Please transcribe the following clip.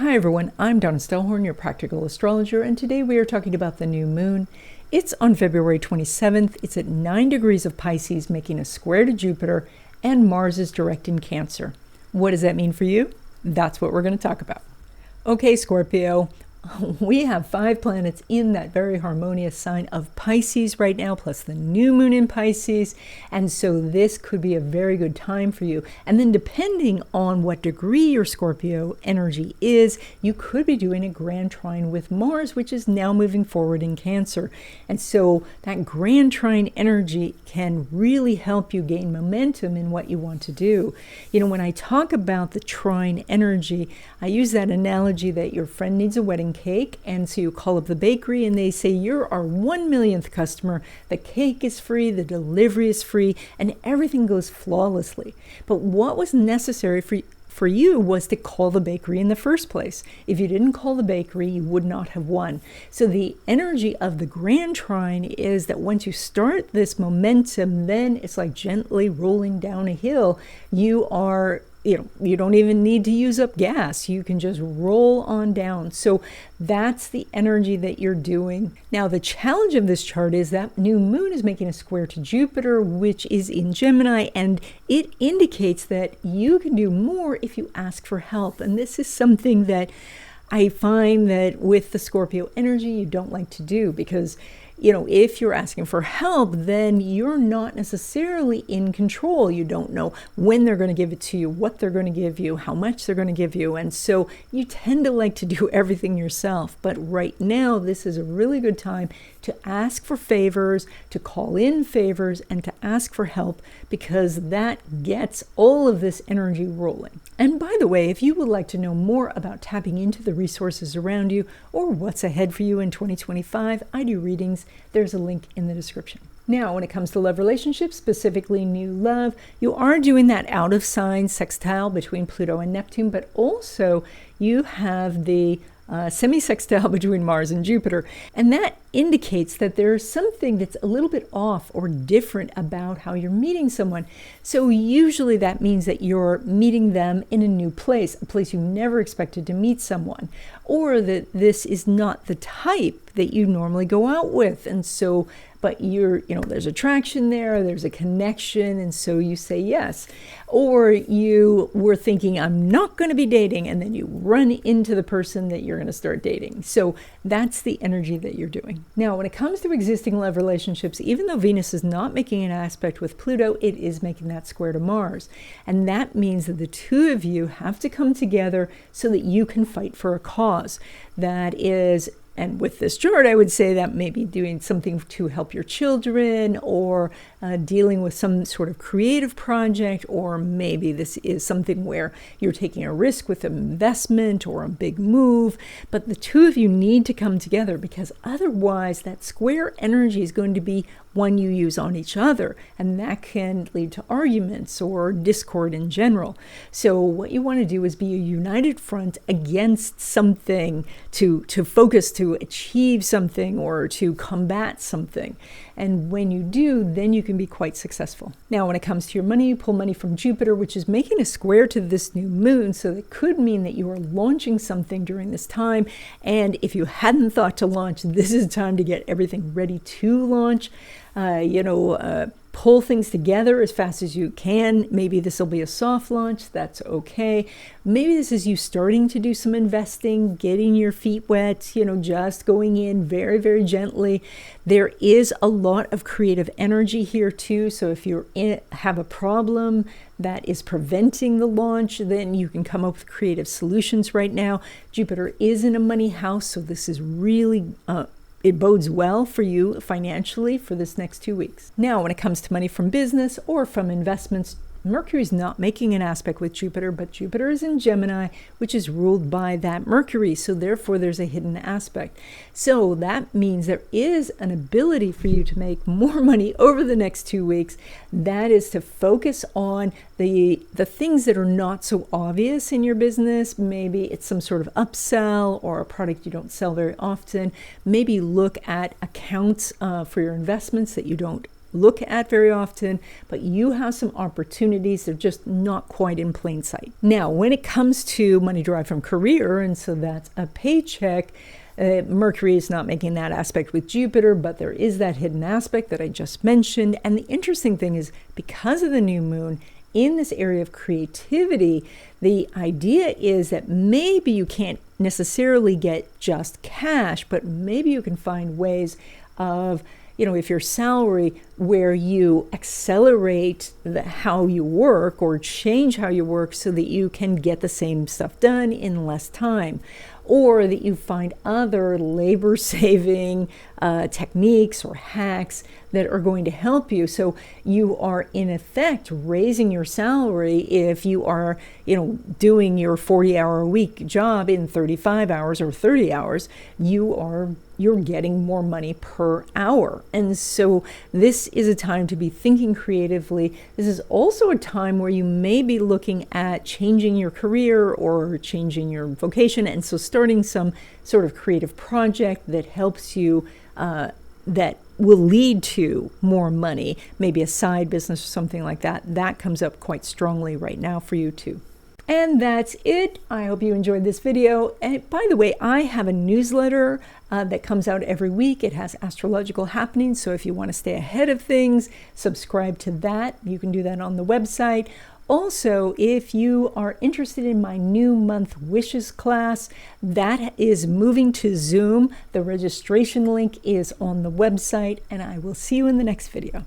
Hi everyone, I'm Donna Stellhorn, your practical astrologer, and today we are talking about the new moon. It's on February 27th. It's at 9 degrees of Pisces, making a square to Jupiter, and Mars is direct in Cancer. What does that mean for you? That's what we're going to talk about. Okay, Scorpio, we have 5 planets in that very harmonious sign of Pisces right now, plus the new moon in Pisces, and so this could be a very good time for you. And then depending on what degree your Scorpio energy is, you could be doing a grand trine with Mars, which is now moving forward in Cancer. And so that grand trine energy can really help you gain momentum in what you want to do. You know, when I talk about the trine energy, I use that analogy that your friend needs a wedding cake, and so you call up the bakery and they say, you're our 1 millionth customer, the cake is free, the delivery is free, and everything goes flawlessly. But what was necessary for you was to call the bakery in the first place. If you didn't call the bakery, you would not have won. So the energy of the grand trine is that once you start this momentum, then it's like gently rolling down a hill. You don't even need to use up gas. You can just roll on down. So that's the energy that you're doing. Now, the challenge of this chart is that new moon is making a square to Jupiter, which is in Gemini, and it indicates that you can do more if you ask for help. And this is something that I find that with the Scorpio energy, you don't like to do, because if you're asking for help, then you're not necessarily in control. You don't know when they're going to give it to you, what they're going to give you, how much they're going to give you. And so you tend to like to do everything yourself. But right now, this is a really good time to ask for favors, to call in favors, and to ask for help, because that gets all of this energy rolling. And by the way, if you would like to know more about tapping into the resources around you or what's ahead for you in 2025, I do readings. There's a link in the description. Now, when it comes to love relationships, specifically new love, you are doing that out of sign sextile between Pluto and Neptune, but also you have the semi-sextile between Mars and Jupiter. And that indicates that there's something that's a little bit off or different about how you're meeting someone. So usually that means that you're meeting them in a new place, a place you never expected to meet someone, or that this is not the type that you normally go out with. And so, but there's attraction there's a connection, and so you say yes. Or you were thinking, I'm not going to be dating, and then you run into the person that you're going to start dating. So that's the energy that you're doing. Now, when it comes to existing love relationships, even though Venus is not making an aspect with Pluto, it is making that square to Mars. And that means that the two of you have to come together so that you can fight for a cause. That is, and with this chart, I would say that maybe doing something to help your children, or dealing with some sort of creative project, or maybe this is something where you're taking a risk with an investment or a big move. But the two of you need to come together, because otherwise that square energy is going to be one you use on each other, and that can lead to arguments or discord in general. So what you want to do is be a united front against something, to focus to achieve something or to combat something. And when you do, then you can be quite successful. Now, when it comes to your money, you pull money from Jupiter, which is making a square to this new moon. So it could mean that you are launching something during this time. And if you hadn't thought to launch, this is time to get everything ready to launch. Pull things together as fast as you can. Maybe this will be a soft launch. That's okay. Maybe this is you starting to do some investing, getting your feet wet, just going in very, very gently. There is a lot of creative energy here too. So if you have a problem that is preventing the launch, then you can come up with creative solutions right now. Jupiter is in a money house, so this is really it bodes well for you financially for this next 2 weeks. Now, when it comes to money from business or from investments, Mercury's not making an aspect with Jupiter, but Jupiter is in Gemini, which is ruled by that Mercury. So therefore, there's a hidden aspect. So that means there is an ability for you to make more money over the next 2 weeks. That is to focus on the things that are not so obvious in your business. Maybe it's some sort of upsell or a product you don't sell very often. Maybe look at accounts for your investments that you don't look at very often, but you have some opportunities. They're just not quite in plain sight. Now, when it comes to money derived from career, and so that's a paycheck, Mercury is not making that aspect with Jupiter, but there is that hidden aspect that I just mentioned. And the interesting thing is, because of the new moon in this area of creativity, the idea is that maybe you can't necessarily get just cash, but maybe you can find ways of, if your salary, where you accelerate how you work or change how you work so that you can get the same stuff done in less time, or that you find other labor-saving techniques or hacks that are going to help you. So you are in effect raising your salary if you are, doing your 40-hour-a-week job in 35 hours or 30 hours, you're getting more money per hour. And so this is a time to be thinking creatively. This is also a time where you may be looking at changing your career or changing your vocation. And so starting some sort of creative project that helps you, that will lead to more money, maybe a side business or something like that. That comes up quite strongly right now for you too. And that's it. I hope you enjoyed this video. And by the way, I have a newsletter that comes out every week. It has astrological happenings. So if you want to stay ahead of things, subscribe to that. You can do that on the website. Also, if you are interested in my new month wishes class, that is moving to Zoom. The registration link is on the website, and I will see you in the next video.